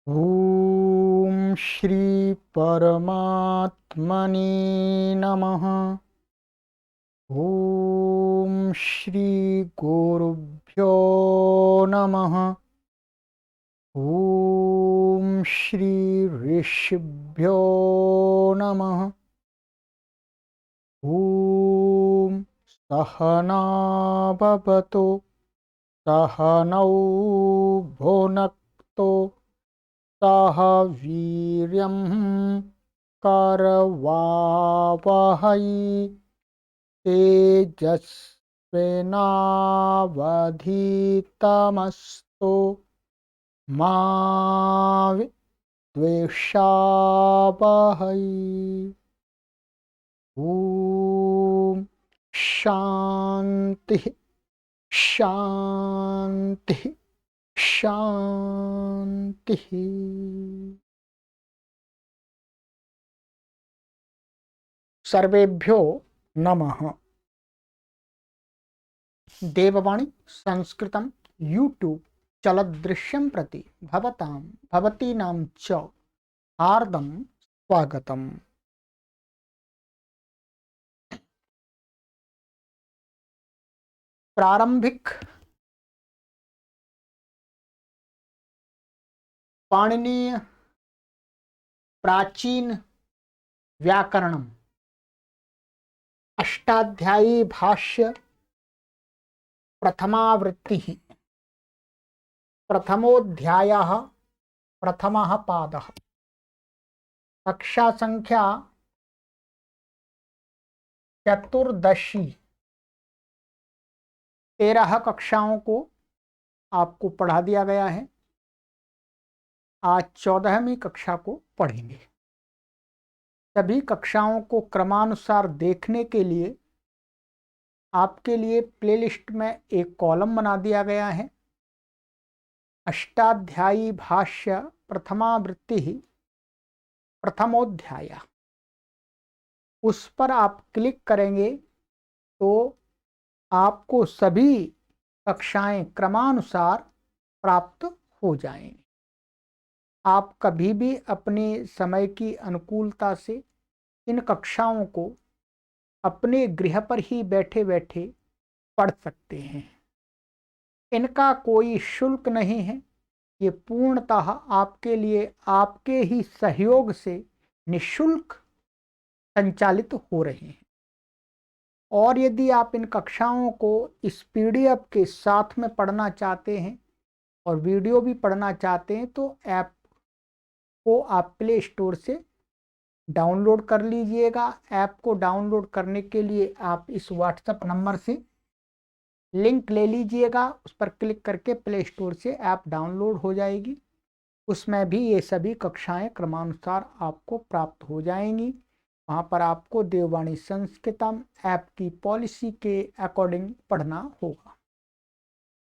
ॐ श्री परमात्मने नमः। ॐ श्री गुरुभ्यो नमः। ॐ श्री ऋषिभ्यो नमः। ॐ सहना भवतु सहनौ भुनक्तु सह वीर्यं करवावहै तेजस्विनावधीतमस्तु मा विद्विषावहै। ॐ शान्ति शान्ति शांति। सर्वेभ्यो नमः। देववाणी संस्कृतं यूट्यूब चलदृश्यं प्रति भवतां भवतीनां च हार्दं स्वागतम्। प्रारंभिक पाणिनीय प्राचीन व्याकरणम अष्टाध्यायी भाष्य प्रथमावृत्ति प्रथमोऽध्यायः प्रथमः पादः। कक्षा संख्या चतुर्दशी। 13 कक्षाओं को आपको पढ़ा दिया गया है। आज 14वीं कक्षा को पढ़ेंगे। सभी कक्षाओं को क्रमानुसार देखने के लिए आपके लिए प्लेलिस्ट में एक कॉलम बना दिया गया है। अष्टाध्यायी भाष्य प्रथमावृत्ति प्रथमोध्याय, उस पर आप क्लिक करेंगे तो आपको सभी कक्षाएं क्रमानुसार प्राप्त हो जाएंगी। आप कभी भी अपने समय की अनुकूलता से इन कक्षाओं को अपने गृह पर ही बैठे बैठे पढ़ सकते हैं। इनका कोई शुल्क नहीं है। ये पूर्णतः आपके लिए आपके ही सहयोग से निःशुल्क संचालित हो रहे हैं। और यदि आप इन कक्षाओं को इस PDF के साथ में पढ़ना चाहते हैं और वीडियो भी पढ़ना चाहते हैं तो ऐप को आप प्ले स्टोर से डाउनलोड कर लीजिएगा। ऐप को डाउनलोड करने के लिए आप इस व्हाट्सएप नंबर से लिंक ले लीजिएगा। उस पर क्लिक करके प्ले स्टोर से ऐप डाउनलोड हो जाएगी। उसमें भी ये सभी कक्षाएं क्रमानुसार आपको प्राप्त हो जाएंगी। वहाँ पर आपको देववाणी संस्कृतम ऐप की पॉलिसी के अकॉर्डिंग पढ़ना होगा।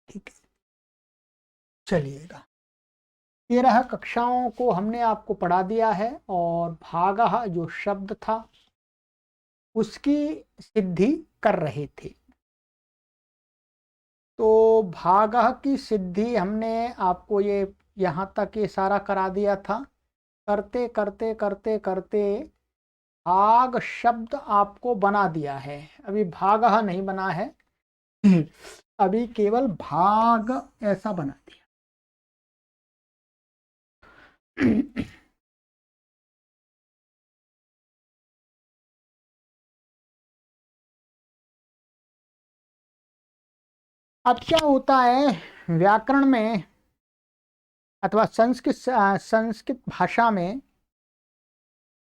ठीक है, चलिएगा। 13 कक्षाओं को हमने आपको पढ़ा दिया है और भागः जो शब्द था उसकी सिद्धि कर रहे थे। तो भागः की सिद्धि हमने आपको ये यहाँ तक ये सारा करा दिया था। करते करते करते करते भाग शब्द आपको बना दिया है। अभी भागः नहीं बना है, अभी केवल भाग ऐसा बना दिया। अब क्या होता है व्याकरण में अथवा संस्कृत भाषा में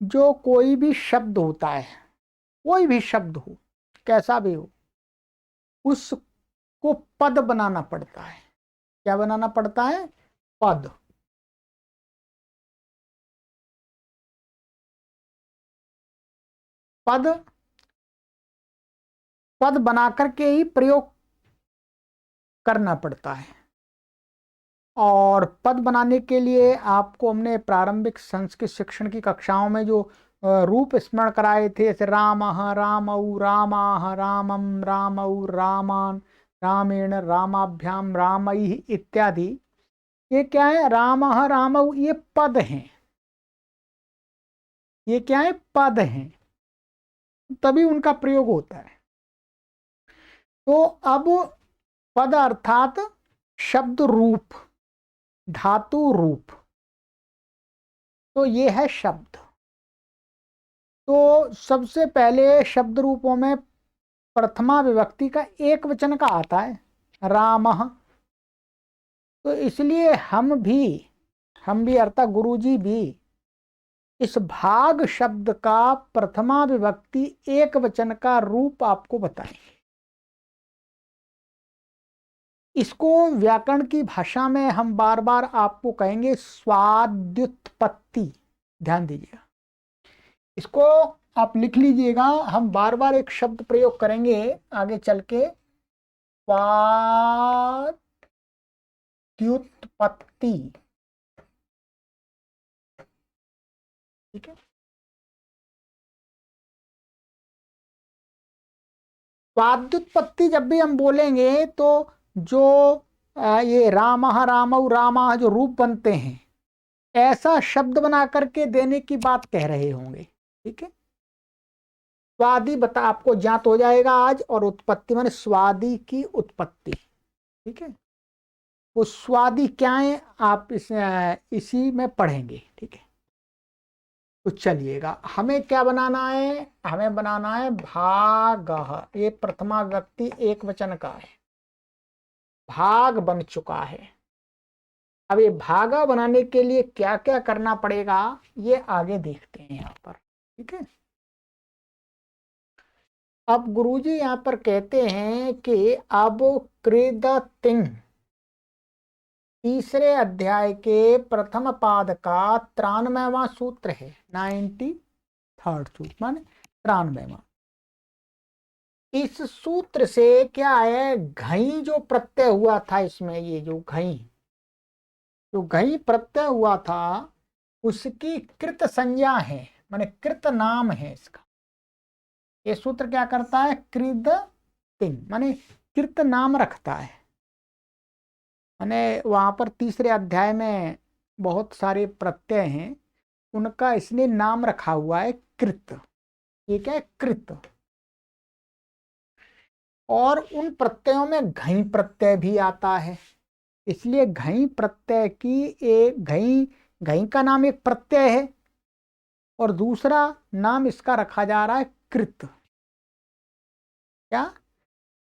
जो कोई भी शब्द होता है, कोई भी शब्द हो कैसा भी हो, उसको पद बनाना पड़ता है। क्या बनाना पड़ता है? पद। पद पद बना करके ही प्रयोग करना पड़ता है। और पद बनाने के लिए आपको हमने प्रारंभिक संस्कृत शिक्षण की कक्षाओं में जो रूप स्मरण कराए थे, जैसे रामः रामौ रामाः रामं रामौ रामान रामेण रामाभ्याम रामैः इत्यादि, ये क्या है? रामः रामौ, ये पद हैं। ये क्या है? पद हैं, तभी उनका प्रयोग होता है। तो अब पद अर्थात शब्द रूप, धातु रूप, तो ये है शब्द। तो सबसे पहले शब्द रूपों में प्रथमा विभक्ति का एक वचन का आता है, रामः। तो इसलिए हम भी अर्थात गुरुजी भी इस भाग शब्द का प्रथमा विभक्ति एक वचन का रूप आपको बताएंगे। इसको व्याकरण की भाषा में हम बार बार आपको कहेंगे स्वाद्युत्पत्ति। ध्यान दीजिएगा, इसको आप लिख लीजिएगा। हम बार बार एक शब्द प्रयोग करेंगे आगे चल के, स्वाद्युत्पत्ति। ठीक है, स्वाद्युत्पत्ति जब भी हम बोलेंगे तो जो ये रामः रामौ रामा जो रूप बनते हैं, ऐसा शब्द बना करके देने की बात कह रहे होंगे। ठीक है, स्वादि बता आपको ज्ञात हो जाएगा आज, और उत्पत्ति माने स्वादि की उत्पत्ति। ठीक है, वो स्वादि क्या है आप इसी में पढ़ेंगे। ठीक है, तो चलिएगा, हमें क्या बनाना है? हमें बनाना है भागः। ये प्रथमा व्यक्ति एक वचन का है, भाग बन चुका है। अब ये भागा बनाने के लिए क्या क्या करना पड़ेगा, ये आगे देखते हैं यहाँ पर। ठीक है, अब गुरुजी यहाँ पर कहते हैं कि अब कृदतिंग, तीसरे अध्याय के प्रथम पाद का 93वां सूत्र है, 93rd सूत्र माने 93वां। इस सूत्र से क्या है? घई जो प्रत्यय हुआ था इसमें, ये जो घई प्रत्यय हुआ था, उसकी कृत संज्ञा है, माने कृत नाम है इसका। ये सूत्र क्या करता है? कृदतिंग माने कृत नाम रखता है। माने वहां पर तीसरे अध्याय में बहुत सारे प्रत्यय हैं, उनका इसने नाम रखा हुआ है कृत। ये क्या है? कृत। और उन प्रत्ययों में घई प्रत्यय भी आता है, इसलिए घई प्रत्यय की एक घई का नाम एक प्रत्यय है, और दूसरा नाम इसका रखा जा रहा है कृत। क्या?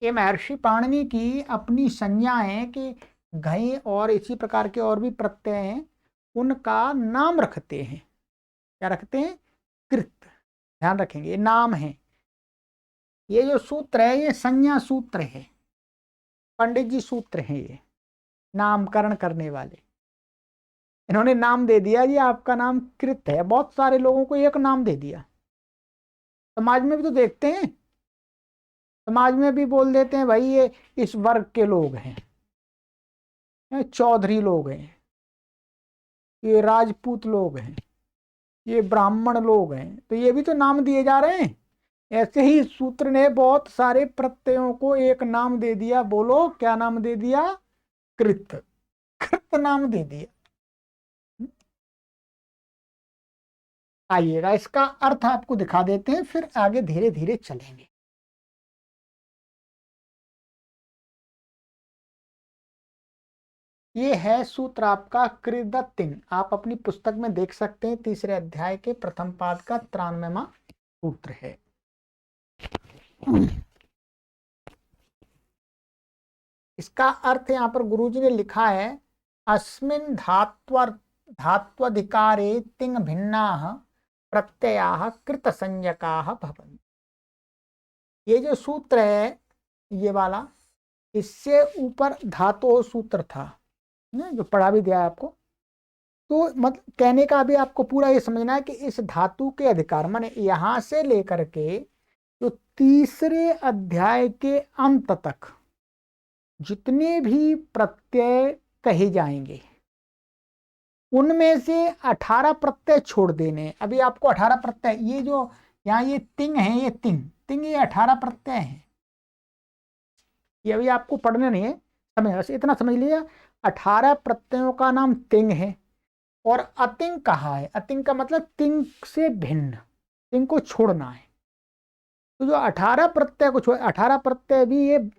ये महर्षि पाणिनि की अपनी संज्ञा है कि घई और इसी प्रकार के और भी प्रत्यय हैं, उनका नाम रखते हैं। क्या रखते हैं? कृत। ध्यान रखेंगे, ये नाम है। ये जो सूत्र है ये संज्ञा सूत्र है, पंडित जी सूत्र हैं ये, नामकरण करने वाले। इन्होंने नाम दे दिया, ये आपका नाम कृत है। बहुत सारे लोगों को एक नाम दे दिया। समाज में भी तो देखते हैं, समाज में भी बोल देते हैं भाई ये इस वर्ग के लोग हैं, चौधरी लोग हैं, ये राजपूत लोग हैं, ये ब्राह्मण लोग हैं, तो ये भी तो नाम दिए जा रहे हैं। ऐसे ही सूत्र ने बहुत सारे प्रत्ययों को एक नाम दे दिया। बोलो क्या नाम दे दिया? कृत। कृत नाम दे दिया। आइएगा, इसका अर्थ आपको दिखा देते हैं, फिर आगे धीरे धीरे चलेंगे। ये है सूत्र आपका कृदतिंग। आप अपनी पुस्तक में देख सकते हैं, तीसरे अध्याय के प्रथम पाद का 93वां सूत्र है। इसका अर्थ यहाँ पर गुरुजी ने लिखा है, अस्मिन् धात्वधिकारे तिंग भिन्नाः प्रत्ययाः कृत संज्ञकाः भवन्ति। ये जो सूत्र है ये वाला, इससे ऊपर धातु सूत्र था जो पढ़ा भी दिया है आपको। तो मतलब कहने का भी आपको पूरा ये समझना है कि इस धातु के अधिकार माने यहां से लेकर के जो तीसरे अध्याय के अंत तक जितने भी प्रत्यय कहे जाएंगे, उनमें से 18 प्रत्यय छोड़ देने। अभी आपको 18 प्रत्यय, ये जो यहाँ ये तिंग है, ये तिंग तिंग ये 18 प्रत्यय हैं। ये अभी आपको पढ़ने नहीं है, बस इतना समझ लिया। 18 प्रत्ययों का नाम तिंग है और अतिंग कहा है। अतिंग का मतलब तिंग से भिन्न, तिंग को छोड़ना है। तो जो 18 प्रत्यय को छोड़, 18 प्रत्यय भी ये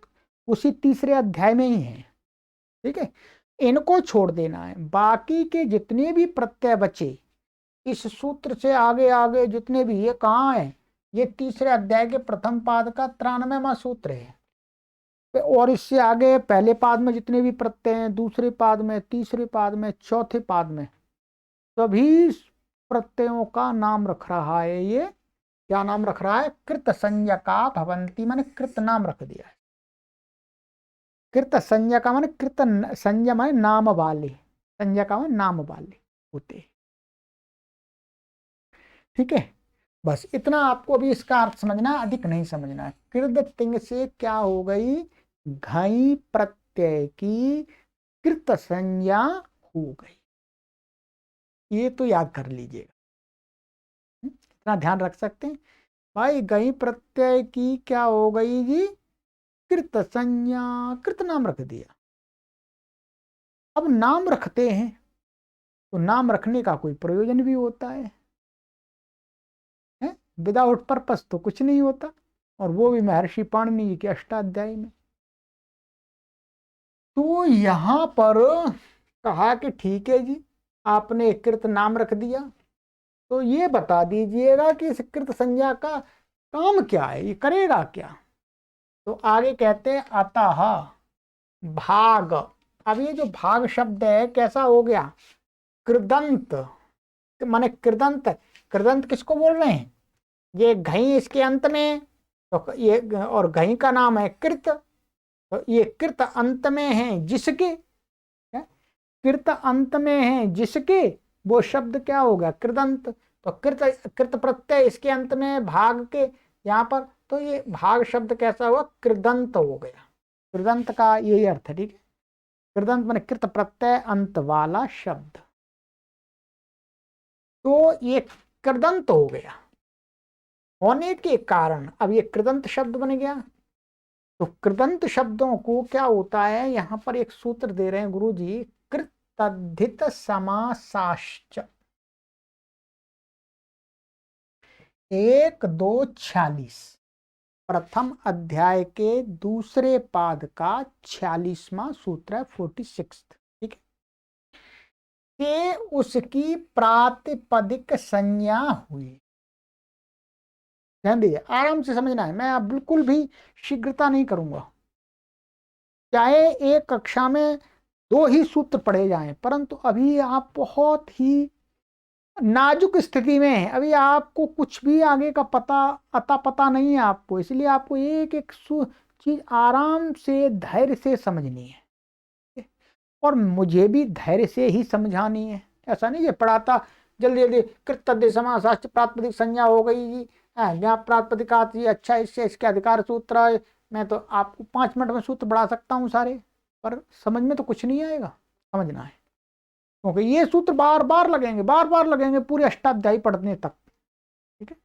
उसी तीसरे अध्याय में ही है, ठीक है। इनको छोड़ देना है। बाकी के जितने भी प्रत्यय बचे इस सूत्र से आगे आगे जितने भी, ये कहाँ है, ये तीसरे अध्याय के प्रथम पाद का 93वां सूत्र है। और इससे आगे पहले पाद में जितने भी प्रत्यय हैं, दूसरे पाद में, तीसरे पाद में, चौथे पाद में, सभी प्रत्ययों का नाम रख रहा है ये। क्या नाम रख रहा है? कृत संज्ञा का भवंती, माने कृत नाम रख दिया है। कृत संज्ञा का माने, कृत संज्ञा माने नाम वाले, संज्ञा का माने नाम वाले होते, ठीक है। बस इतना आपको अभी इसका अर्थ समझना, अधिक नहीं समझना है। कृत तिंग से क्या हो गई? घई प्रत्यय की कृत संज्ञा हो गई। ये तो याद कर लीजिएगा, इतना ध्यान रख सकते हैं भाई। गई प्रत्यय की क्या हो गई जी? कृत संज्ञा, कृत नाम रख दिया। अब नाम रखते हैं तो नाम रखने का कोई प्रयोजन भी होता है, विदाउट पर्पस तो कुछ नहीं होता, और वो भी महर्षि पाणिनि के अष्टाध्यायी में। तो यहां पर कहा कि ठीक है जी, आपने कृत नाम रख दिया, तो ये बता दीजिएगा कि इस कृत संज्ञा का काम क्या है, ये करेगा क्या? तो आगे कहते हैं अतः भाग। अब ये जो भाग शब्द है कैसा हो गया? कृदंत, माने कृदंत। कृदंत किसको बोल रहे हैं? ये घई इसके अंत में, तो ये, और घई का नाम है कृत, तो ये कृत अंत में है जिसके, कृत अंत में है जिसके, वो शब्द क्या होगा? कृदंत। तो कृत, कृत प्रत्यय इसके अंत में, भाग के यहाँ पर, तो ये भाग शब्द कैसा हुआ? कृदंत हो गया। कृदंत का यही अर्थ है, ठीक है। कृदंत माने कृत प्रत्यय अंत वाला शब्द, तो ये कृदंत हो गया। होने के कारण अब ये कृदंत शब्द बन गया। तो कृदंत शब्दों को क्या होता है, यहां पर एक सूत्र दे रहे हैं गुरु जी, कृतद्धित समासाश्च। 1-2-46 प्रथम अध्याय के दूसरे पाद का 46वां सूत्र है, 46, ठीक है। कि उसकी प्रातिपदिक संज्ञा हुई। ध्यान दीजिए, आराम से समझना है, मैं अब बिल्कुल भी शीघ्रता नहीं करूंगा। चाहे एक कक्षा में 2 ही सूत्र पढ़े जाएं, परंतु अभी आप बहुत ही नाजुक स्थिति में है। अभी आपको कुछ भी आगे का पता नहीं है आपको, इसलिए आपको एक एक चीज आराम से धैर्य से समझनी है, और मुझे भी धैर्य से ही समझानी है। ऐसा नहीं है पढ़ाता जल्दी जल्दी, कृतज्ञ समासाश्च प्रातिपदिक संज्ञा हो गई जी, यहाँ प्रातिपदिक आती है, अच्छा इससे इसके अधिकार सूत्र है। मैं तो आपको 5 मिनट में सूत्र बढ़ा सकता हूँ सारे, पर समझ में तो कुछ नहीं आएगा। समझना है, क्योंकि ये सूत्र बार बार लगेंगे, बार बार लगेंगे पूरे अष्टाध्यायी पढ़ने तक, ठीक है।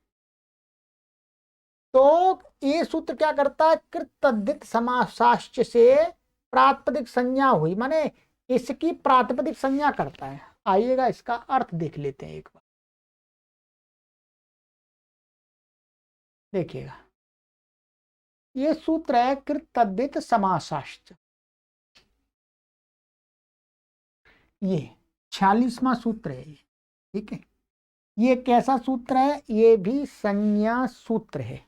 तो ये सूत्र क्या करता है? कृतद्धित समासाश्च से प्रातिपदिक संज्ञा हुई, माने इसकी प्रातिपदिक संज्ञा करता है। आइएगा इसका अर्थ देख लेते हैं एक बार, देखिएगा। ये सूत्र है कृतद्धित समासाश्च, ये 46वां सूत्र है, ठीक है। ये कैसा सूत्र है? ये भी संज्ञा सूत्र है,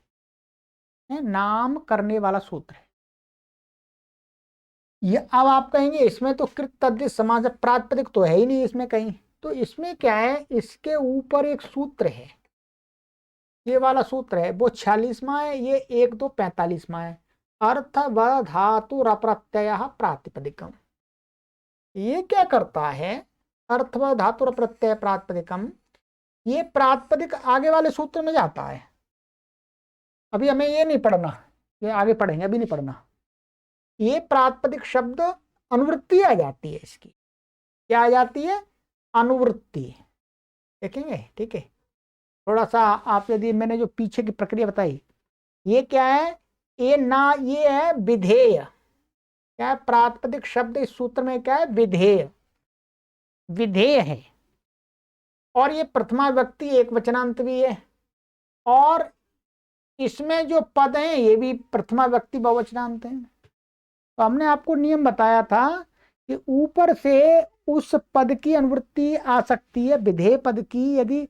नाम करने वाला सूत्र है ये। अब आप कहेंगे इसमें तो कृतद्धित समास प्रातिपदिक तो है ही नहीं इसमें कहीं, तो इसमें क्या है? इसके ऊपर एक सूत्र है, ये वाला सूत्र है, वो 46वां है, ये 1-2-45वां है। अर्थ व धातु प्रत्यय प्रातिपदिकम। ये क्या करता है? अर्थ व धातु प्रत्यय प्रातिपदिकम, ये प्रातिपदिक आगे वाले सूत्र में जाता है। अभी हमें ये नहीं पढ़ना, ये आगे पढ़ेंगे, अभी नहीं पढ़ना। ये प्रातिपदिक शब्द अनुवृत्ति आ जाती है इसकी। क्या आ जाती है? अनुवृत्ति, देखेंगे, ठीक है। थोड़ा सा आप, यदि मैंने जो पीछे की प्रक्रिया बताई, ये क्या है? ये ना, ये है विधेय, क्या है, प्रातिपदिक शब्द इस सूत्र में क्या है, विधेय, विधेय है। और ये प्रथमा व्यक्ति एक वचनांत भी है, और इसमें जो पद हैं ये भी प्रथमा व्यक्ति बहुवचनांत हैं। तो हमने आपको नियम बताया था कि ऊपर से उस पद की अनुवृत्ति आ सकती है, विधेय पद की, यदि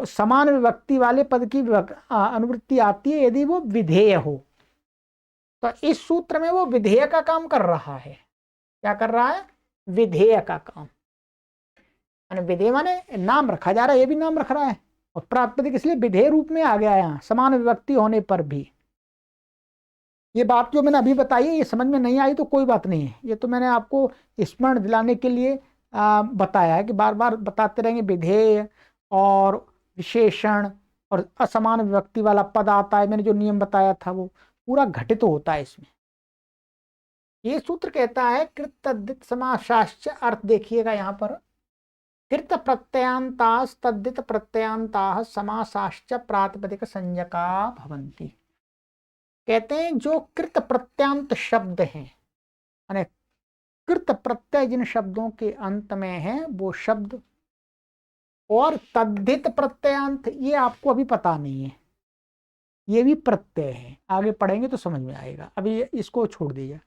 समान विभक्ति वाले पद की अनुवृत्ति आती है यदि वो विधेय हो। तो इस सूत्र में वो विधेय का काम कर रहा है। क्या कर रहा है, विधेय का काम। विधेय माने नाम रखा जा रहा है, ये भी नाम रख रहा है, और प्रातिपदिक इसलिए विधेय रूप में आ गया यहाँ समान विभक्ति होने पर भी। ये बात जो मैंने अभी बताई है, ये समझ में नहीं आई तो कोई बात नहीं है, ये तो मैंने आपको स्मरण दिलाने के लिए बताया है कि बार बार बताते रहेंगे। विधेय और विशेषण और असमान विभक्ति वाला पद आता है, मैंने जो नियम बताया था वो पूरा घटित होता है इसमें। ये सूत्र कहता है कृत तद्धित समासाश्च, अर्थ देखिएगा यहाँ पर, कृत प्रत्ययांतास् तद्धित प्रत्ययांताः समासाश्च प्रातिपदिक संज्ञका भवन्ति। कहते हैं जो कृत प्रत्यांत शब्द हैं, यानी कृत प्रत्यय जिन शब्दों के अंत में है वो शब्द, और तद्धित प्रत्ययांत ये आपको अभी पता नहीं है, ये भी प्रत्यय है, आगे पढ़ेंगे तो समझ में आएगा, अभी इसको छोड़ दीजिए।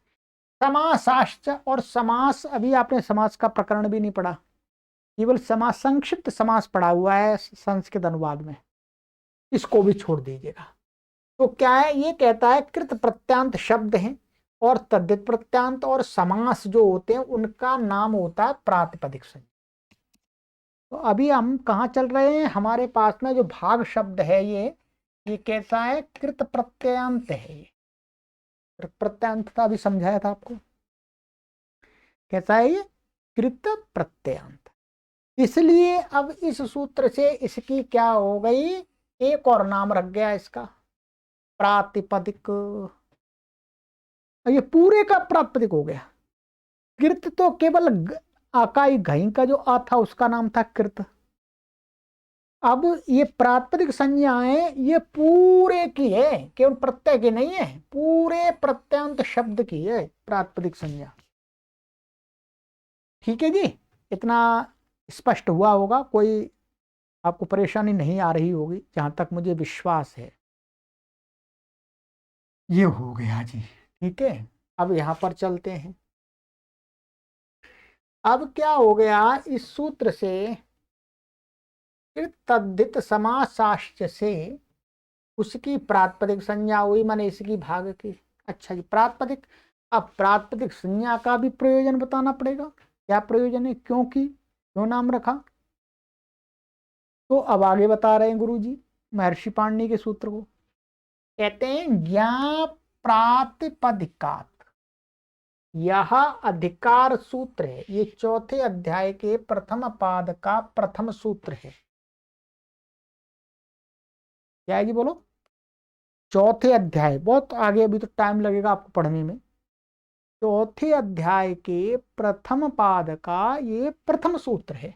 समासाश्च, और समास अभी आपने समास का प्रकरण भी नहीं पढ़ा, केवल समास, संक्षिप्त समास पढ़ा हुआ है संस्कृत अनुवाद में, इसको भी छोड़ दीजिएगा। तो क्या है, ये कहता है कृत प्रत्यांत शब्द हैं और तद्धित प्रत्यांत और समास जो होते हैं उनका नाम होता है प्रातिपदिक संज्ञा। तो अभी हम कहाँ चल रहे हैं, हमारे पास में जो भाग शब्द है ये कैसा है, कृत प्रत्ययांत है। ये कृत प्रत्ययांत था, अभी समझाया था आपको, कैसा है ये, कृत प्रत्ययांत। इसलिए अब इस सूत्र से इसकी क्या हो गई, एक और नाम रख गया इसका, प्रातिपदिक। ये पूरे का प्रातिपदिक हो गया। कृत तो केवल आकाई घई का जो आ था उसका नाम था कृत। अब ये प्रातिपदिक संज्ञाएं ये पूरे की है, केवल प्रत्यय की नहीं है, पूरे प्रत्यंत शब्द की है प्रातिपदिक संज्ञा। ठीक है जी, इतना स्पष्ट हुआ होगा, कोई आपको परेशानी नहीं आ रही होगी जहां तक मुझे विश्वास है। ये हो गया जी, ठीक है। अब यहां पर चलते हैं। अब क्या हो गया, इस सूत्र से तद्धित समासाश्च से उसकी प्रातिपदिक संज्ञा हुई, माने इसकी भाग की। अच्छा जी, प्रातिपदिक, अब प्रातिपदिक संज्ञा का भी प्रयोजन बताना पड़ेगा, क्या प्रयोजन है, क्योंकि क्यों नाम रखा। तो अब आगे बता रहे हैं गुरु जी महर्षि पाणिनि के सूत्र को, कहते हैं ज्ञा प्रातिपदिकात, यह अधिकार सूत्र है, ये चौथे अध्याय के प्रथम पाद का प्रथम सूत्र है। क्या है जी बोलो, चौथे अध्याय, बहुत आगे, अभी तो टाइम लगेगा आपको पढ़ने में। चौथे अध्याय के प्रथम पाद का ये प्रथम सूत्र है।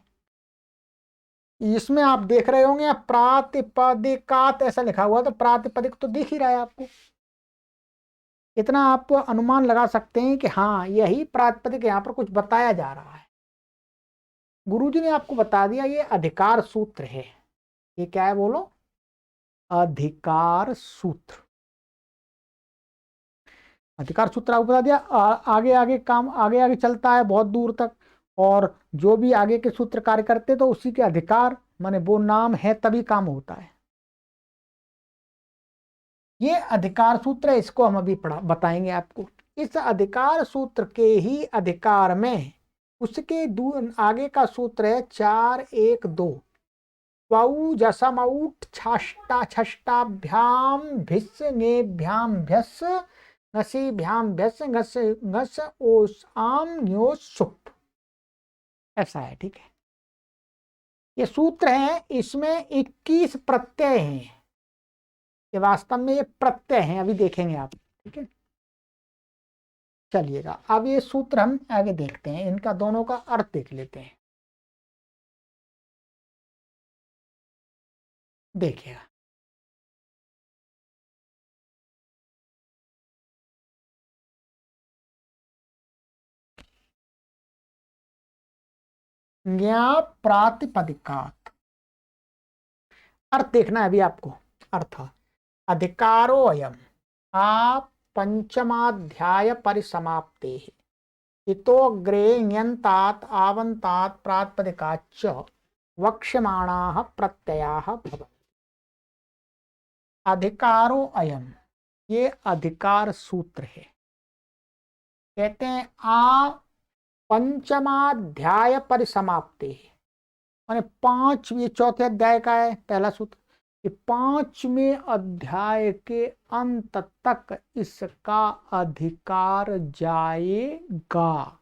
इसमें आप देख रहे होंगे प्रातिपदिकात ऐसा लिखा हुआ, तो प्रातिपदिक तो दिख ही रहा है आपको। इतना आप अनुमान लगा सकते हैं कि हाँ यही प्रातिपदिक यहाँ पर कुछ बताया जा रहा है। गुरुजी ने आपको बता दिया ये अधिकार सूत्र है। ये क्या है बोलो, अधिकार सूत्र। अधिकार सूत्र आपको बता दिया, आगे आगे काम आगे आगे चलता है बहुत दूर तक, और जो भी आगे के सूत्र कार्य करते तो उसी के अधिकार माने वो नाम है तभी काम होता है। ये अधिकार सूत्र है, इसको हम अभी पढ़ा बताएंगे आपको। इस अधिकार सूत्र के ही अधिकार में उसके आगे का सूत्र है 4-1-2, वौ जसमौट छष्टा छष्टाभ्याम भिस् ङेभ्याम भ्यस् घसीभ्याम भ्यस् घस घस ओस आम न्योस सुप, ऐसा है। ठीक है, ये सूत्र है, इसमें 21 प्रत्यय हैं, ये वास्तव में ये प्रत्यय हैं, अभी देखेंगे आप। ठीक है, चलिएगा अब ये सूत्र हम आगे देखते हैं, इनका दोनों का अर्थ देख लेते हैं। देखिएगा, ज्ञा प्रातिपदिकात। अर्थ देखना है अभी आपको। अर्थ अधिकारो अयम आप पंचमाध्याय परिसमाप्ते इतोऽग्रे ण्यन्तात् आवन्तात् प्रातिपदिकाच्च वक्ष्यमाणाः प्रत्ययाः भवन्ति। अधिकारो अयम, ये अधिकार सूत्र है। कहते हैं आ पंचमाध्याय परिसमाप्ते, माने पांच, ये चौथे अध्याय का है पहला सूत्र। ये पांचवें अध्याय के अंत तक इसका अधिकार जाएगा।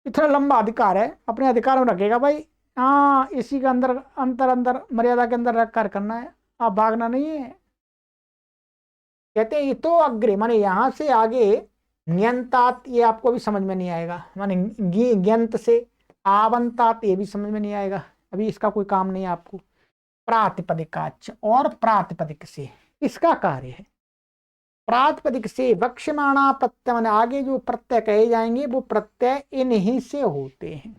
इतना लंबा अधिकार है, अपने अधिकार में रखेगा भाई। हाँ, इसी के अंदर अंतर अंदर मर्यादा के अंदर रख कर करना है, आप भागना नहीं है। कहते हैं ये तो अग्रे, माने यहां से आगे नियंतात, ये आपको भी समझ में नहीं आएगा। माने ज्ञंत से आवंतात, ये भी समझ में नहीं आएगा, अभी इसका कोई काम नहीं है आपको। प्रातिपदिकाच और प्रातिपदिक से इसका कार्य है। प्रातिपदिक से वक्ष्यमाणा प्रत्यय, माने आगे जो प्रत्यय कहे जाएंगे वो प्रत्यय इन्हीं से होते हैं।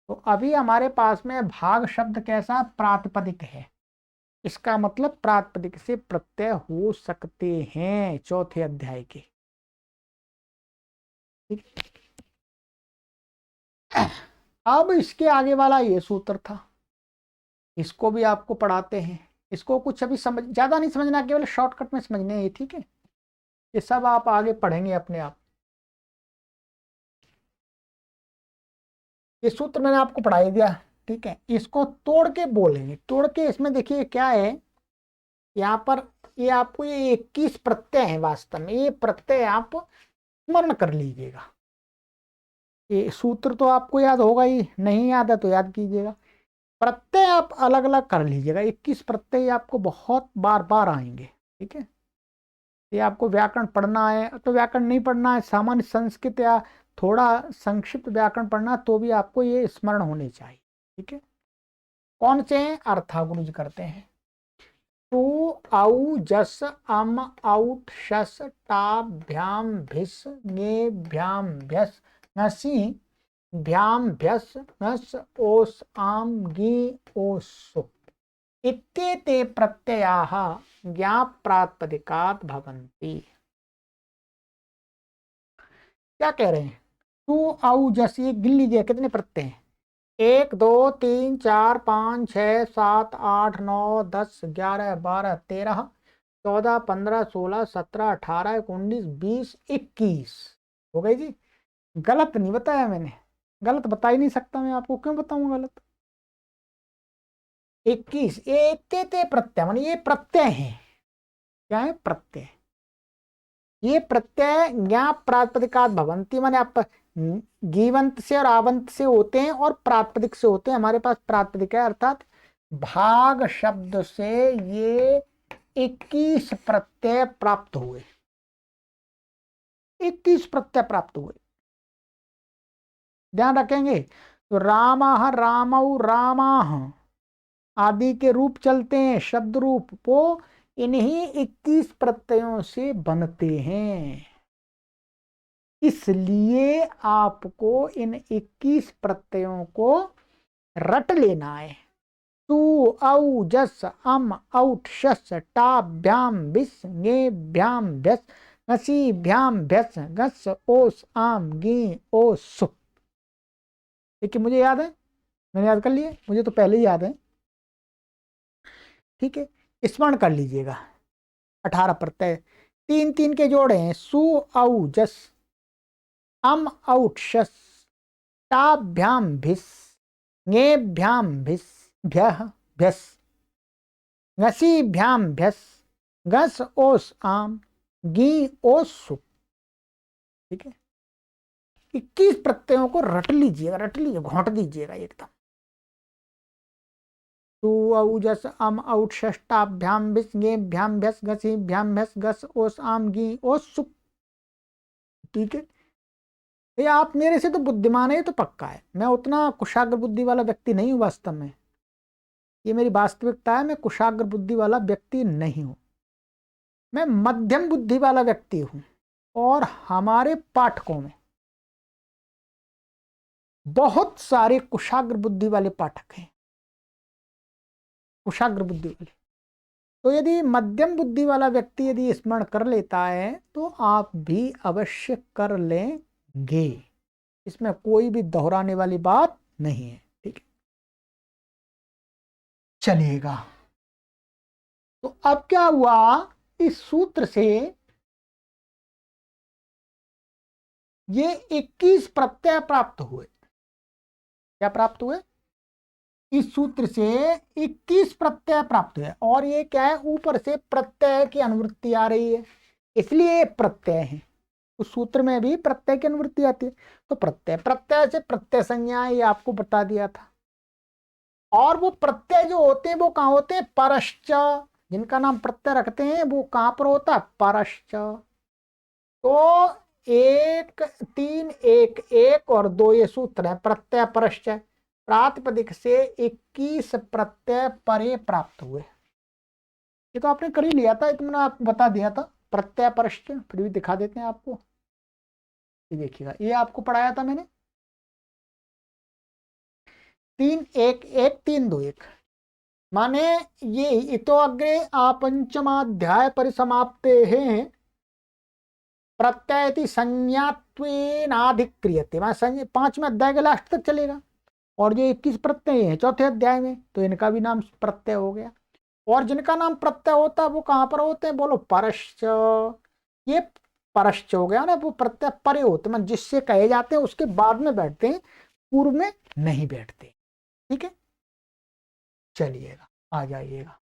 तो अभी हमारे पास में भाग शब्द कैसा प्रातिपदिक है, इसका मतलब प्रातिपदिक से प्रत्यय हो सकते हैं चौथे अध्याय के। ठीक। अब इसके आगे वाला ये सूत्र था, इसको भी आपको पढ़ाते हैं। इसको कुछ अभी समझ ज्यादा नहीं समझना, केवल शॉर्टकट में समझने हैं, ठीक है। ये सब आप आगे पढ़ेंगे अपने आप। ये सूत्र मैंने आपको पढ़ा ही दिया, ठीक है। इसको तोड़ के बोलेंगे, तोड़ के इसमें देखिए क्या है यहाँ पर। ये आपको ये 21 प्रत्यय है वास्तव में, ये प्रत्यय आप स्मरण कर लीजिएगा। ये सूत्र तो आपको याद होगा ही, नहीं याद है तो याद कीजिएगा। प्रत्यय आप अलग अलग कर लीजिएगा, 21 प्रत्यय आपको बहुत बार बार आएंगे, ठीक है। ये आपको व्याकरण पढ़ना है तो व्याकरण नहीं पढ़ना है, सामान्य संस्कृत या थोड़ा संक्षिप्त व्याकरण पढ़ना, तो भी आपको ये स्मरण होने चाहिए, ठीक है। कौन से हैं? अर्थागुरु जी करते हैं। टू औ जस अम औट शस टाभ्याम भिस ङे भ्याम भ्यस ङसी भ्याम भ्यस ङस ओस आम गी ओसु इत्येते प्रत्ययाः ज्ञा प्रातिपदिकात् भवन्ति। क्या कह रहे हैं? टू औ जस, ये गिन लीजिए कितने प्रत्यय हैं। 1 2 3 4 5 6 7 8 9 10 11 12 13 14 15 16 17 18 19 20 21 हो गई जी। गलत नहीं बताया मैंने, गलत बता ही नहीं सकता मैं आपको, क्यों बताऊं गलत। 21 एते प्रत्यय, मानी ये प्रत्यय है। क्या है? प्रत्यय। ये प्रत्यय ज्ञा प्रातिपदिकात् भवन्ति, माने आप गीवंत से और आवंत से होते हैं और प्रातिपदिक से होते हैं। हमारे पास प्रातिपदिक है, अर्थात भाग शब्द से ये 21 प्रत्यय प्राप्त हुए, 21 प्रत्यय प्राप्त हुए, ध्यान रखेंगे। तो रामः रामौ रामाः आदि के रूप चलते हैं, शब्द रूप वो इन्हीं 21 प्रत्ययों से बनते हैं। इसलिए आपको इन 21 प्रत्ययों को रट लेना है। तू औ जस अम औट शस टाभ्याम भिस ङे भ्याम भ्यस ङसी भ्याम भ्यस घस ओस आम गी ओस सु। देखिए मुझे याद है, मैंने याद कर लिए, मुझे तो पहले ही याद है, ठीक है। स्मरण कर लीजिएगा। 18 प्रत्यय, 3 3 के जोड़े हैं। सु औ जस अम औट शस टाभ्याम भिस ङेभ्याम भिस भ्यः भ्यस ङसीभ्याम भ्यस घस ओस आम गी ओस सु, ठीक है। 21 प्रत्ययों को रट लीजिएगा, रट लीजिए, घोंट दीजिएगा एकदम। तू औ जस अम औट षष्टाभ्याम भिस ङेभ्याम भ्यस घसीभ्याम भ्यस घस ओस आम गी ओस सु, ठीक है। ये आप मेरे से तो बुद्धिमान है, ये तो पक्का है। मैं उतना कुशाग्र बुद्धि वाला व्यक्ति नहीं हूं वास्तव में, ये मेरी वास्तविकता है। मैं कुशाग्र बुद्धि वाला व्यक्ति नहीं हूं, मैं मध्यम बुद्धि वाला व्यक्ति हूं। और हमारे पाठकों में बहुत सारे कुशाग्र बुद्धि वाले पाठक हैं, कुशाग्र बुद्धि वाले। तो यदि मध्यम बुद्धि वाला व्यक्ति यदि स्मरण कर लेता है तो आप भी अवश्य कर लेंगे, इसमें कोई भी दोहराने वाली बात नहीं है। ठीक है, चलिएगा। तो अब क्या हुआ, इस सूत्र से ये 21 प्रत्यय प्राप्त हुए। क्या प्राप्त हुए? इस सूत्र से 21 प्रत्यय प्राप्त हुए। और ये क्या है, ऊपर से प्रत्यय की अनुवृत्ति आ रही है, इसलिए ये प्रत्यय है। उस सूत्र में भी प्रत्यय की अनुवृत्ति आती है। तो प्रत्यय, प्रत्यय से प्रत्यय संज्ञा, ये आपको बता दिया था। और वो प्रत्यय जो होते हैं वो कहाँ होते हैं? परश्च। जिनका नाम प्रत्यय रखते हैं वो कहां पर होता है? परश्च। तो 1 3 1 1 और 2 ये सूत्र है, प्रत्यय परश्च। प्रातिपदिक से 21 प्रत्यय परे प्राप्त हुए। ये तो आपने कर ही लिया था, ये तो मैंने आपको बता दिया था, प्रत्यय परश्च। फिर भी दिखा देते हैं आपको, ये देखिएगा, ये आपको पढ़ाया था मैंने। 3 1 1 3 2 1 माने ये इतो अग्रे आपंचमाध्याय परिसमाप्ते हैं प्रत्ययति संज्ञात्वेनाधिक्रियते, माने 5वें अध्याय के लास्ट तक चलेगा। और जो 21 प्रत्यय हैं चौथे अध्याय में, तो इनका भी नाम प्रत्यय हो गया। और जिनका नाम प्रत्यय होता है वो कहां पर होते हैं? बोलो, परश्च। ये परश्च हो गया ना, वो प्रत्यय परे होते हैं, जिससे कहे जाते हैं उसके बाद में बैठते हैं, पूर्व में नहीं बैठते। ठीक है, चलिएगा, आ जाइएगा।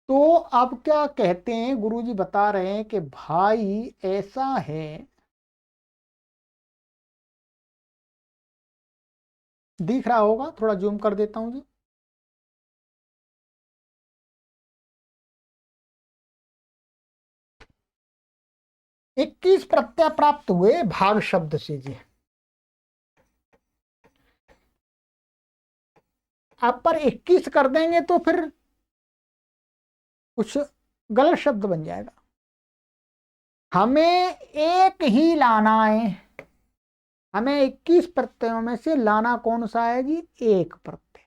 तो अब क्या कहते हैं, गुरुजी बता रहे हैं कि भाई ऐसा है, दिख रहा होगा, थोड़ा जूम कर देता हूं जी। इक्कीस प्रत्यय प्राप्त हुए भाग शब्द से जी। अब पर 21 कर देंगे तो फिर कुछ गलत शब्द बन जाएगा। हमें एक ही लाना है, हमें 21 प्रत्ययों में से लाना कौन सा है जी? एक प्रत्यय,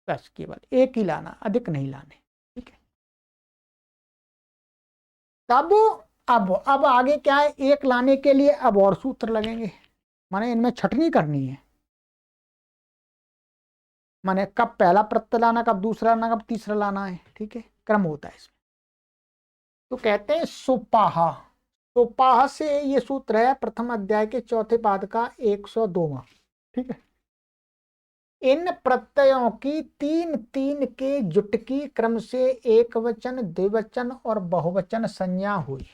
बस केवल एक ही लाना, अधिक नहीं लाने। ठीक है, तब अब आगे क्या है, एक लाने के लिए अब और सूत्र लगेंगे, माने इनमें छटनी करनी है। माने कब पहला प्रत्यय लाना, कब दूसरा लाना, कब तीसरा लाना है। ठीक है, क्रम होता है इसमें। तो कहते हैं सुपाहा, सुपाह से ये सूत्र है प्रथम अध्याय के चौथे पाद का 102वां। ठीक है, इन प्रत्ययों की 3 3 के जुट की क्रम से एक वचन, द्विवचन और बहुवचन संज्ञा हुई।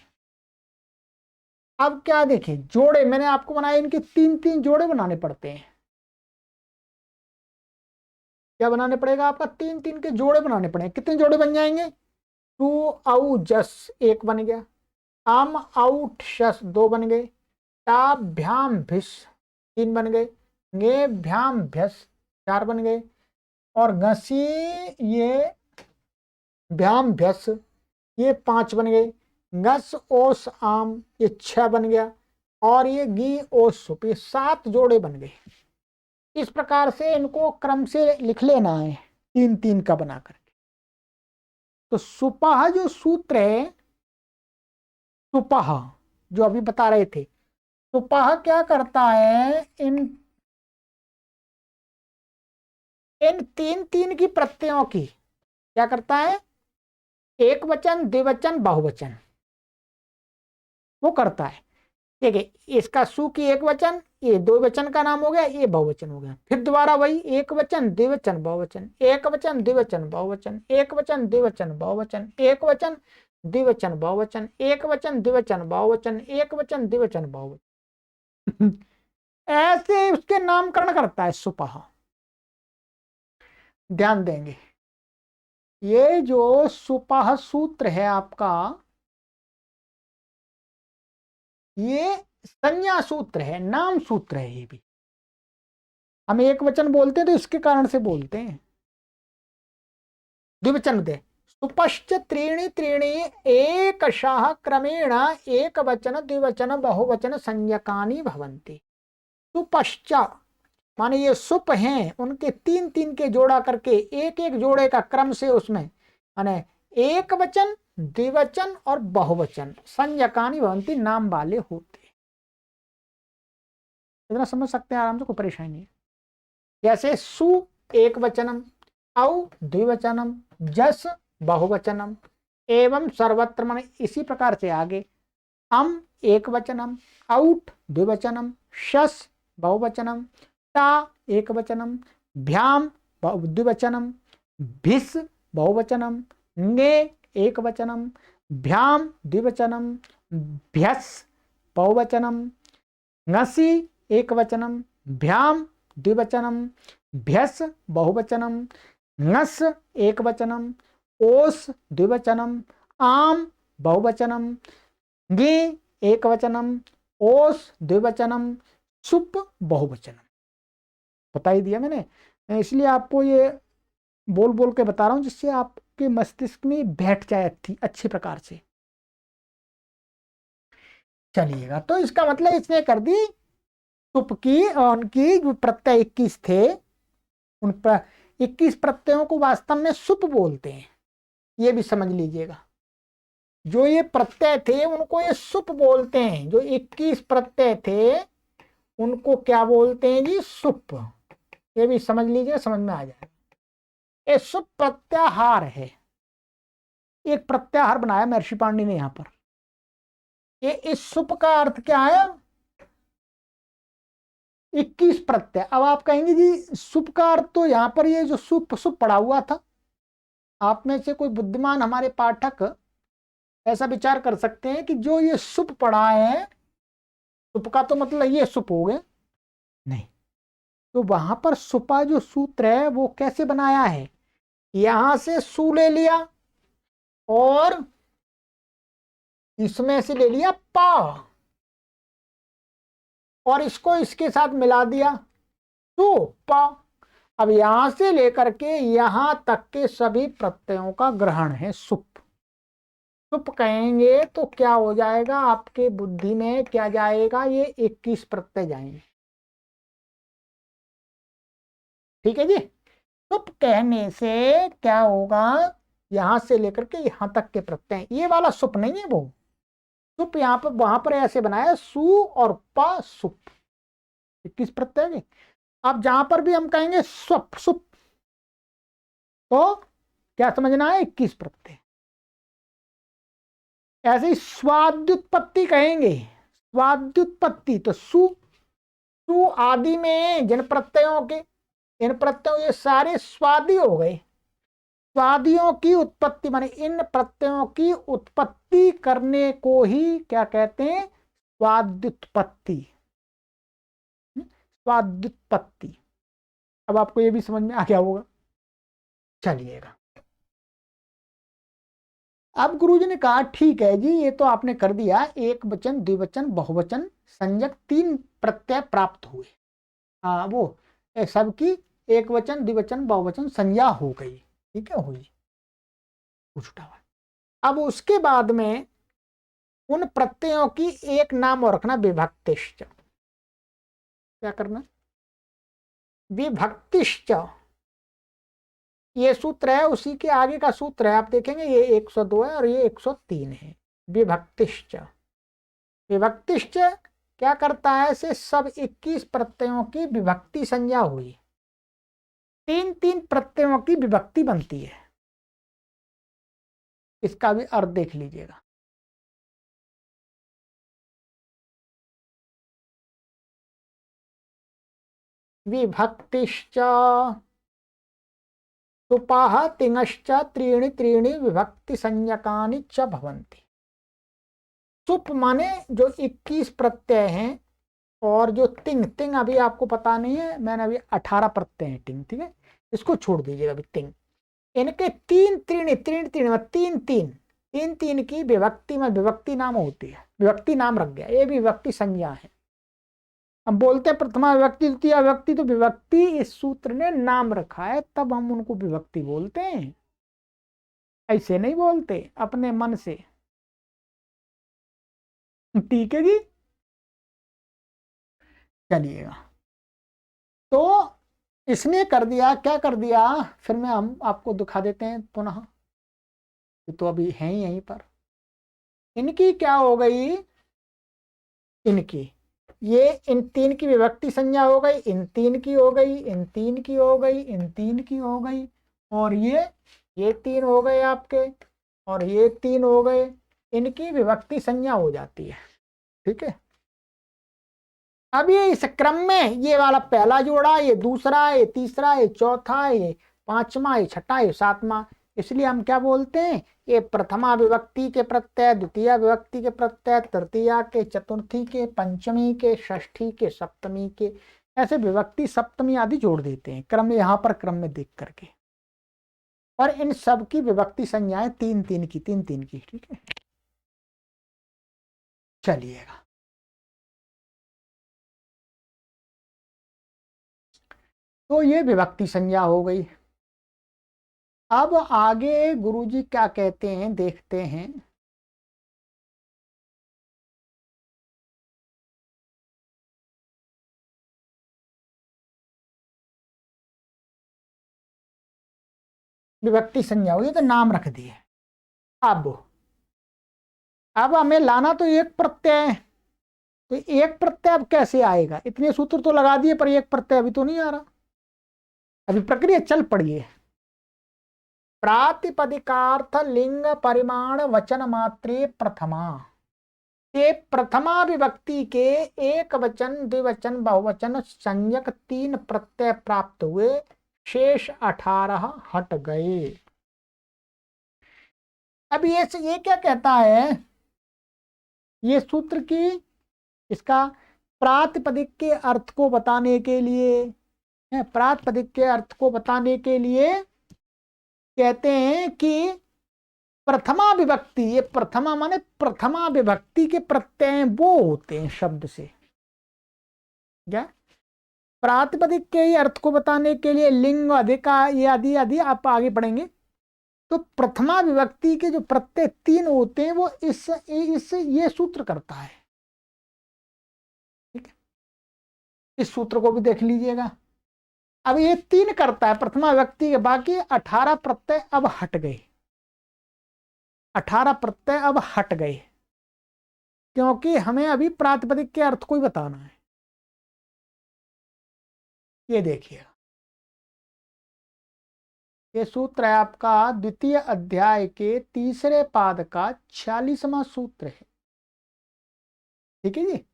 अब क्या देखिए, जोड़े मैंने आपको बनाए, इनके 3 3 जोड़े बनाने पड़ते हैं। क्या बनाने पड़ेगा? आपका 3 3 के जोड़े बनाने पड़ेंगे। कितने जोड़े बन जाएंगे? टू औ जस एक बन गया, आम आउट शस दो बन गए, ताभ्याम भिस तीन बन गए, गे भ्याम भ्यस चार बन गए, और घसी ये भ्याम भ्यस ये पांच बन गए, घस ओस आम ये छह बन गया, और ये गी ओस सुप ये सात जोड़े बन गए। इस प्रकार से इनको क्रम से लिख लेना है, 3 3 का बना करके। तो सुपाह जो सूत्र है, सुपाह जो अभी बता रहे थे, सुपाह क्या करता है, इन इन 3 3 की प्रत्ययों की क्या करता है? एक वचन, द्विवचन, बहुवचन वो करता है। ठीक है, इसका सु की एक वचन, ये दो वचन का नाम हो गया, ये बहुवचन हो गया। फिर दोबारा वही एक वचन, द्विवचन, बहुवचन, एक वचन, द्विवचन, बहुवचन, एक वचन, द्विवचन, बहुवचन, एक वचन, द्विवचन, बहुवचन, एक वचन, द्विवचन, बहुवचन, एक वचन, द्विवचन, बहुवचन। ऐसे उसके नामकरण करता है सुपाह। ध्यान देंगे, ये जो सुपाह सूत्र है आपका, ये संज्ञा सूत्र है, नाम सूत्र है। ये भी हम एक वचन बोलते हैं तो इसके कारण से बोलते हैं। द्विवचन दे, सुपश्च त्रीणि त्रीणि एकशः क्रमेण एक वचन, द्विवचन, बहुवचन संज्ञकानि भवन्ति। सुपश्च माने ये सुप हैं, उनके तीन तीन के जोड़ा करके एक एक जोड़े का क्रम से उसमें माने एक वचन, द्विवचन और बहुवचन संज्ञकानि भवन्ति नाम वाले होते। इतना समझ सकते हैं आराम से, कोई परेशानी नहीं है। जैसे सु एक वचनम, औ द्विवचनम, जस बहुवचनम, एवं सर्वत्र माने इसी प्रकार से आगे एक वचनम, औट द्विवचनम, शस बहुवचनम, ता एक वचनम, भ्याम द्विवचनम, भिस बहुवचनम, ङे एक वचनम, भ्याम द्विवचनम, भ्यस बहुवचनम, ङसि एक वचनम, भ्याम द्विवचनम, भ्यस बहुवचनम, ङस एक वचनम, ओस द्विवचनम, आम बहुवचनम, ङे एक वचनम, ओस द्विवचनम, सुप बहुवचनम। बता ही दिया मैंने, इसलिए आपको ये बोल बोल के बता रहा हूं जिससे आपके मस्तिष्क में बैठ जाए अच्छी प्रकार से। चलिएगा, तो इसका मतलब इसने कर दी सुप की और उनकी जो प्रत्यय 21 थे, उन 21 प्रत्ययों को वास्तव में सुप बोलते हैं, ये भी समझ लीजिएगा। जो ये प्रत्यय थे उनको ये सुप बोलते हैं, जो 21 प्रत्यय थे उनको क्या बोलते हैं जी, सुप। ये भी समझ लीजिए, समझ में आ जाएगा। ये सुप प्रत्याहार है, एक प्रत्याहार बनाया महर्षि पाणिनि ने यहां पर। ये इस सुप का अर्थ क्या है, 21 प्रत्यय। अब आप कहेंगे जी सुप का अर्थ तो यहां पर ये जो सुप सुप पड़ा हुआ था, आप में से कोई बुद्धिमान हमारे पाठक ऐसा विचार कर सकते हैं कि जो ये सुप पढ़ा है, सुप का तो मतलब ये सुप हो गए, नहीं। तो वहां पर सुपा जो सूत्र है वो कैसे बनाया है, यहां से सु ले लिया और इसमें से ले लिया पा और इसको इसके साथ मिला दिया सु पा। अब यहां से लेकर के यहां तक के सभी प्रत्ययों का ग्रहण है सुप। सुप कहेंगे तो क्या हो जाएगा, आपके बुद्धि में क्या जाएगा, ये 21 प्रत्यय जाएंगे। ठीक है जी। सुप कहने से क्या होगा, यहां से लेकर के यहां तक के प्रत्यय, ये वाला सुप नहीं है वो सुप, यहाँ पर वहां पर ऐसे बनाया सु और पा सुप, 21 प्रत्यय। अब जहां पर भी हम कहेंगे स्वप सुप तो क्या समझना है, 21 प्रत्यय। ऐसे ही स्वाद्युत्पत्ति कहेंगे, स्वाद्युत्पत्ति तो सु सु आदि में जिन प्रत्ययों के, इन प्रत्ययों ये सारे स्वादी हो गए। स्वादियों की उत्पत्ति माने इन प्रत्ययों की उत्पत्ति करने को ही क्या कहते हैं, स्वाद्युत्पत्ति। स्वाद्युत्पत्ति। अब आपको ये भी समझ में आ गया होगा। चलिएगा, अब गुरुजी ने कहा ठीक है जी, ये तो आपने कर दिया, एक वचन द्विवचन बहुवचन संज्ञक 3 प्रत्यय प्राप्त हुए। वो सबकी एक वचन द्विवचन बहुवचन संज्ञा हो गई, ठीक है, हुई उठा। अब उसके बाद में उन प्रत्ययों की एक नाम और रखना, विभक्तिश्च। क्या करना, विभक्तिश्च। ये सूत्र है, उसी के आगे का सूत्र है, आप देखेंगे ये 102 है और ये 103 है। विभक्तिश्च, विभक्तिश्च क्या करता है, से सब 21 प्रत्ययों की विभक्ति संज्ञा हुई, 3-3 प्रत्ययों की विभक्ति बनती है। इसका भी अर्थ देख लीजिएगा। विभक्तिश्च सुपाह तिङश्च त्रीणि त्रीणि विभक्ति संज्ञकानि च भवन्ति। सुप माने जो 21 प्रत्यय हैं, और जो तिंग, तिंग अभी आपको पता नहीं है, मैंने अभी 18 प्रत्यय हैं तिंग, ठीक है, इसको छोड़ दीजिएगा अभी तिंग। इनके 3 त्रीणि, त्रीण त्रीण तीन तीन, तीन तीन की विभक्ति में विभक्ति नाम होती है, विभक्ति नाम रख गया, ये भी विभक्ति संज्ञा है। हम बोलते हैं प्रथमा विभक्ति द्वितीय विभक्ति, तो विभक्ति इस सूत्र ने नाम रखा है, तब हम उनको विभक्ति बोलते हैं, ऐसे नहीं बोलते अपने मन से। ठीक है जी। चलिएगा, तो इसने कर दिया, क्या कर दिया, फिर मैं हम आपको दिखा देते हैं पुनः, तो अभी है ही यहीं पर। इनकी क्या हो गई, इनकी ये इन तीन की विभक्ति संज्ञा हो गई, इन तीन की हो गई, इन तीन की हो गई, इन तीन की हो गई, और ये तीन हो गए आपके, और ये तीन हो गए, इनकी विभक्ति संज्ञा हो जाती है। ठीक है, अब ये इस क्रम में ये वाला पहला जोड़ा, ये दूसरा, ये तीसरा, ये चौथा, ये पांचवा, ये छठा, ये सातवां, इसलिए हम क्या बोलते हैं, ये प्रथमा विभक्ति के प्रत्यय, द्वितीय विभक्ति के प्रत्यय, तृतीया के, चतुर्थी के, पंचमी के, षष्ठी के, सप्तमी के, ऐसे विभक्ति सप्तमी आदि जोड़ देते हैं क्रम, यहाँ पर क्रम में देख करके, और इन सब की विभक्ति संज्ञाएं तीन तीन की, तीन तीन की। ठीक है, चलिएगा, तो ये विभक्ति संज्ञा हो गई। अब आगे गुरुजी क्या कहते हैं देखते हैं। विभक्ति संज्ञा हुई तो नाम रख दिए। अब हमें लाना तो एक प्रत्यय है, तो एक प्रत्यय अब कैसे आएगा, इतने सूत्र तो लगा दिए पर एक प्रत्यय अभी तो नहीं आ रहा, अभी प्रक्रिया चल पड़ी है। प्रातिपदिकार्थ लिंग परिमाण वचन मात्रे प्रथमा, ये प्रथमा विभक्ति के एक वचन, द्विवचन, बहुवचन, संज्ञक तीन प्रत्यय प्राप्त हुए, शेष 18 हट गए। अब ये क्या कहता है, ये सूत्र की इसका प्रातिपदिक के अर्थ को बताने के लिए, प्रातिपदिक के अर्थ को बताने के लिए कहते हैं कि प्रथमा विभक्ति, ये प्रथमा माने प्रथमा विभक्ति के प्रत्यय वो होते हैं शब्द से, क्या प्रातिपदिक के ही अर्थ को बताने के लिए लिंग अधिका ये आदि आदि आप आगे पढ़ेंगे। तो प्रथमा विभक्ति के जो प्रत्यय तीन होते हैं वो इस ये सूत्र करता है। ठीक है, इस सूत्र को भी देख लीजिएगा। अब ये तीन करता है प्रथमा विभक्ति के, बाकी 18 प्रत्यय अब हट गए, 18 प्रत्यय अब हट गए, क्योंकि हमें अभी प्रातिपदिक के अर्थ को ही बताना है। ये देखिए, ये सूत्र है आपका द्वितीय अध्याय के तीसरे पाद का 46वां सूत्र है। ठीक है जी,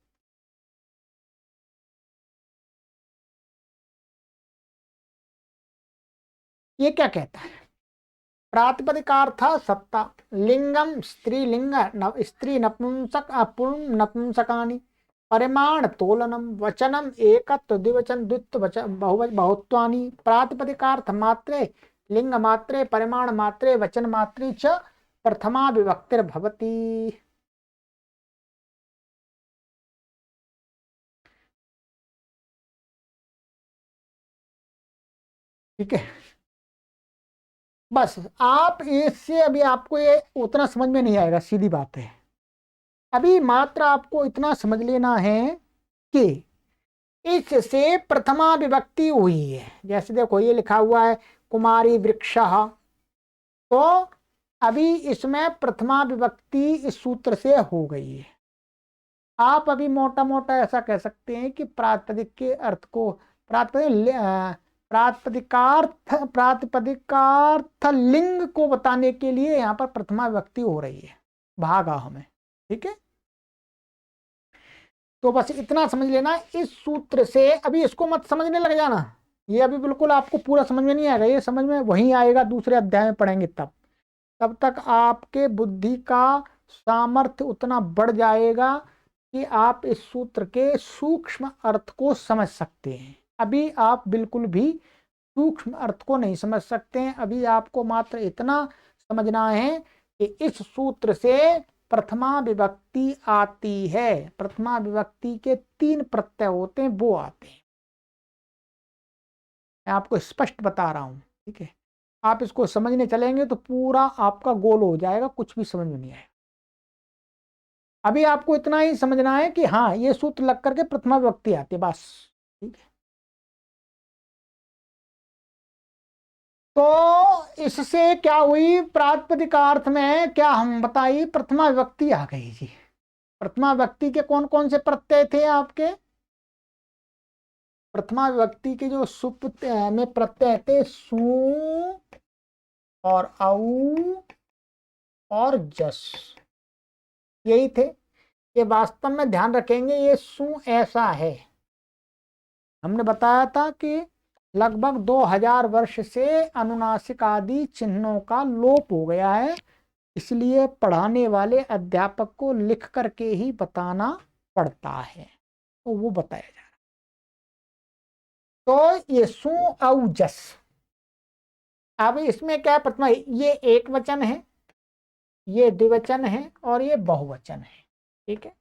ये क्या कहता है, प्रातिपदिकार्थ सत्ता, लिंगम स्त्रीलिंग, स्त्री नपुंसक पुंस नपुंसकानि, परिमाण तोलनम, वचनम एकत्व द्विवचन द्वित्व वचन बहुत्वानि, प्रातिपदिकार्थ मात्रे, लिंग मात्रे, परिमाण मात्रे, वचन मात्रे च प्रथमा विभक्तिर्भवति। ठीक है, बस आप इससे अभी आपको ये उतना समझ में नहीं आएगा, सीधी बात है। अभी मात्र आपको इतना समझ लेना है कि इससे प्रथमा विभक्ति हुई है। जैसे देखो ये लिखा हुआ है कुमारी वृक्षः, तो अभी इसमें प्रथमा विभक्ति इस सूत्र से हो गई है। आप अभी मोटा मोटा ऐसा कह सकते हैं कि प्रातिपदिक के अर्थ को, प्रातिपदिकार्थ लिंग को बताने के लिए यहाँ पर प्रथमा विभक्ति हो रही है भागा हमें। ठीक है, तो बस इतना समझ लेना इस सूत्र से। अभी इसको मत समझने लग जाना, ये अभी बिल्कुल आपको पूरा समझ में नहीं आएगा, ये समझ में वहीं आएगा दूसरे अध्याय में पढ़ेंगे तब तक आपके बुद्धि का सामर्थ्य उतना बढ़ जाएगा कि आप इस सूत्र के सूक्ष्म अर्थ को समझ सकते हैं। अभी आप बिल्कुल भी सूक्ष्म अर्थ को नहीं समझ सकते हैं। अभी आपको मात्र इतना समझना है कि इस सूत्र से प्रथमा विभक्ति आती है, प्रथमा विभक्ति के तीन प्रत्यय होते हैं वो आते हैं। मैं आपको स्पष्ट बता रहा हूं। ठीक है, आप इसको समझने चलेंगे तो पूरा आपका गोल हो जाएगा, कुछ भी समझ में नहीं आएगा। अभी आपको इतना ही समझना है कि हाँ ये सूत्र लग करके प्रथमा विभक्ति आती है बस। ठीक है, तो इससे क्या हुई, प्रातिपदिकार्थ में क्या हम बताइए, प्रथमा विभक्ति आ गई जी। प्रथमा विभक्ति के कौन कौन से प्रत्यय थे आपके? प्रथमा विभक्ति के जो सुप में प्रत्यय थे सु और औ और जस, यही थे। ये वास्तव में ध्यान रखेंगे, ये सु ऐसा है, हमने बताया था कि लगभग 2000 वर्ष से अनुनासिक आदि चिन्हों का लोप हो गया है, इसलिए पढ़ाने वाले अध्यापक को लिख करके ही बताना पड़ता है, तो वो बताया जा रहा। तो ये सु औ जस, अब इसमें क्या है, प्रथमा ये एक वचन है, ये द्विवचन है और ये बहुवचन है, ठीक है।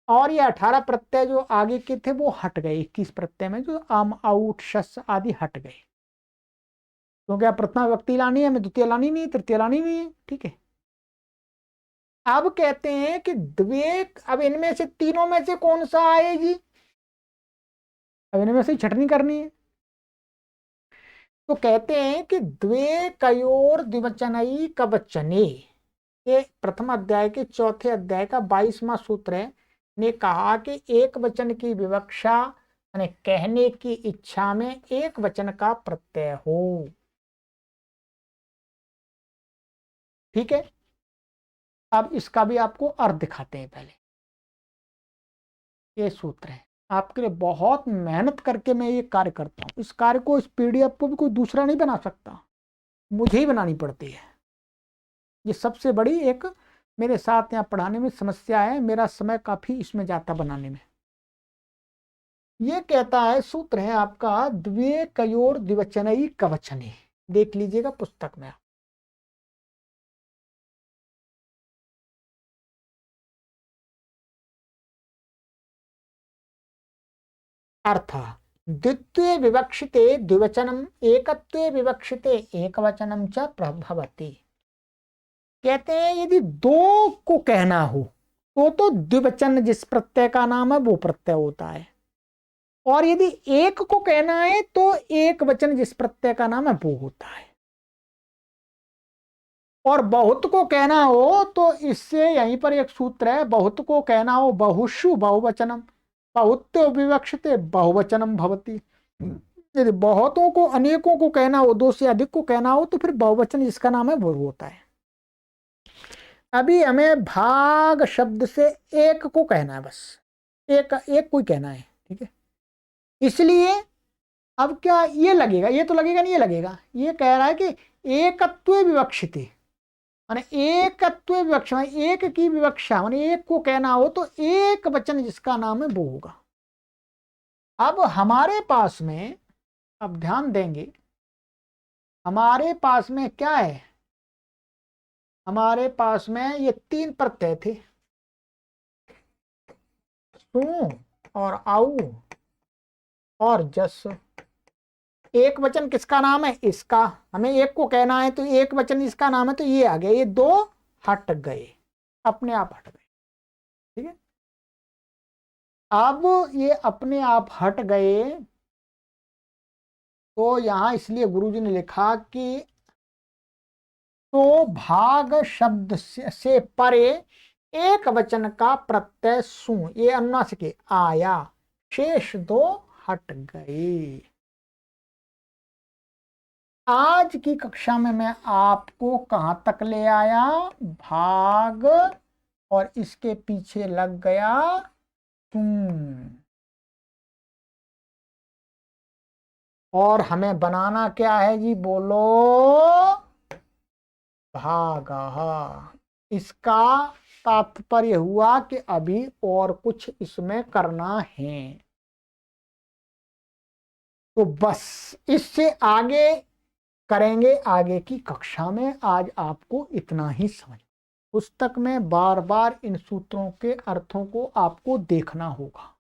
और ये 18 प्रत्यय जो आगे के थे वो हट गए, 21 प्रत्यय में जो आम आउट शस आदि हट गए, क्योंकि अब प्रथमा विभक्ति लानी है, हमें द्वितीय लानी नहीं, तृतीय लानी नहीं है, ठीक है। अब कहते हैं कि द्वेक, अब इनमें से तीनों में से कौन सा आएगी, अब इनमें से छटनी करनी है। तो कहते हैं कि द्वे कयोर द्विवचनई कवचने, ये प्रथम अध्याय के चौथे अध्याय का 22वां सूत्र है, ने कहा कि एक वचन की विवक्षा यानी कहने की इच्छा में एक वचन का प्रत्यय हो, ठीक है। अब इसका भी आपको अर्थ दिखाते हैं पहले। ये सूत्र है आपके लिए, बहुत मेहनत करके मैं ये कार्य करता हूं, इस कार्य को, इस पीडीएफ को भी कोई दूसरा नहीं बना सकता, मुझे ही बनानी पड़ती है। ये सबसे बड़ी एक मेरे साथ यहाँ पढ़ाने में समस्या है, मेरा समय काफी इसमें जाता बनाने में। ये कहता है, सूत्र है आपका द्वे कयोर द्विवचनई कवचने, देख लीजिएगा पुस्तक में। अर्थ द्वित्वे विवक्षिते द्विवचनम एकत्वे विवक्षिते एकवचनम च प्रभवति। कहते हैं यदि दो को कहना हो तो द्विवचन जिस प्रत्यय का नाम है वो प्रत्यय होता है, और यदि एक को कहना है तो एक वचन जिस प्रत्यय का नाम है वो होता है, और बहुत को कहना हो तो इससे यहीं पर एक सूत्र है, बहुत को कहना हो बहुषु बहुवचनम, बहुत्व विवक्षिते बहुवचनम भवति। यदि बहुतों को, अनेकों को कहना हो, दो से अधिक को कहना हो तो फिर बहुवचन जिसका नाम है वो होता है। अभी हमें भाग शब्द से एक को कहना है, बस एक एक को ही कहना है, ठीक है। इसलिए अब क्या ये लगेगा, ये तो लगेगा नहीं, ये लगेगा, ये कह रहा है कि एकत्व विवक्षिते, माने एकत्व विवक्षा, एक की विवक्षा माने एक को कहना हो तो एक वचन जिसका नाम है वो होगा। अब हमारे पास में, अब ध्यान देंगे, हमारे पास में क्या है, हमारे पास में ये तीन प्रत्यय थे, सु और आउ और जस। एक वचन किसका नाम है, इसका, हमें एक को कहना है तो एक वचन इसका नाम है, तो ये आ गया, ये दो हट गए, अपने आप हट गए, ठीक है। अब ये अपने आप हट गए, तो यहां इसलिए गुरुजी ने लिखा कि तो भाग शब्द से परे एक वचन का प्रत्यय सु, ये अनुनासिक आया, शेष दो हट गए। आज की कक्षा में मैं आपको कहां तक ले आया, भाग और इसके पीछे लग गया तुम, और हमें बनाना क्या है जी, बोलो, भाग। इसका तात्पर्य हुआ कि अभी और कुछ इसमें करना है, तो बस इससे आगे करेंगे आगे की कक्षा में। आज आपको इतना ही समझ, पुस्तक में बार बार इन सूत्रों के अर्थों को आपको देखना होगा।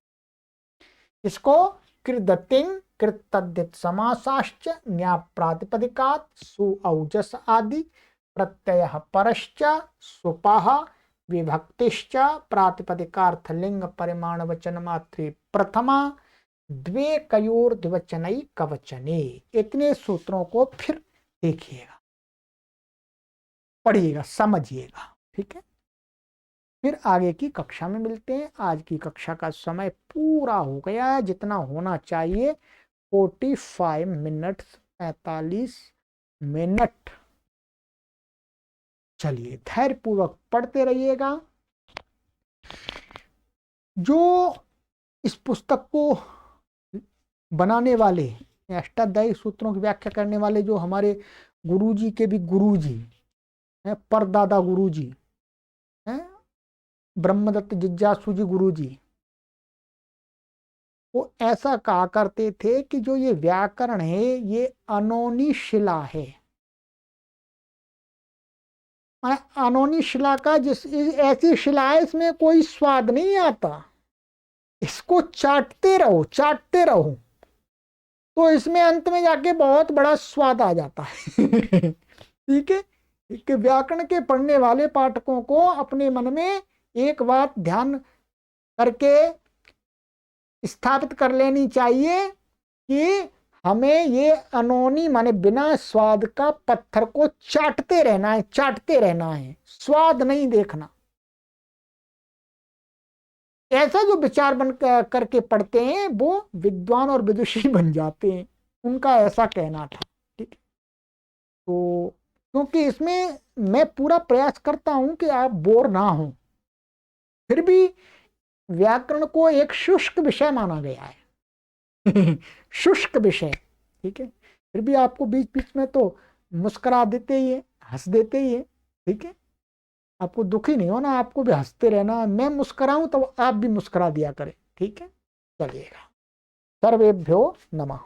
इसको कृदतिंग कृतद्धित समासाश्च न्याप्रातिपदिकात् सु औजस आदि प्रत्यय परश्च सुपः विभक्तिश्च प्रातिपदिकार्थ लिंग परिमाण वचन मात्रे प्रथमा द्वे कयोर द्विवचनई कवचने। इतने सूत्रों को फिर देखिएगा, पढ़िएगा, समझिएगा। ठीक है, फिर आगे की कक्षा में मिलते हैं। आज की कक्षा का समय पूरा हो गया है, जितना होना चाहिए 45 मिनट, 45 मिनट। चलिए, धैर्यपूर्वक पढ़ते रहिएगा। जो इस पुस्तक को बनाने वाले, अष्टाध्यायी सूत्रों की व्याख्या करने वाले जो हमारे गुरुजी के भी गुरुजी हैं, परदादा गुरुजी हैं, ब्रह्मदत्त जिज्ञासु जी गुरुजी, वो ऐसा कहा करते थे कि जो ये व्याकरण है ये अनोनी शिला है। अनोनी शिला का जिस ऐसी शिला है, इसमें कोई स्वाद नहीं आता, इसको चाटते रहो चाटते रहो, तो इसमें अंत में जाके बहुत बड़ा स्वाद आ जाता है। ठीक है, कि व्याकरण के पढ़ने वाले पाठकों को अपने मन में एक बात ध्यान करके स्थापित कर लेनी चाहिए कि हमें ये अनोनी माने बिना स्वाद का पत्थर को चाटते रहना है, चाटते रहना है, स्वाद नहीं देखना। ऐसा जो विचार बन करके पढ़ते हैं वो विद्वान और विदुषी बन जाते हैं, उनका ऐसा कहना था। ठीक, तो क्योंकि इसमें मैं पूरा प्रयास करता हूं कि आप बोर ना हो, फिर भी व्याकरण को एक शुष्क विषय माना गया है। शुष्क विषय। ठीक है, फिर भी आपको बीच बीच में तो मुस्कुरा देते ही है, हंस देते ही है। ठीक है, आपको दुखी नहीं होना, आपको भी हंसते रहना। मैं मुस्कुराऊं तो आप भी मुस्कुरा दिया करें। ठीक है, चलिएगा। सर्वेभ्यो नमः।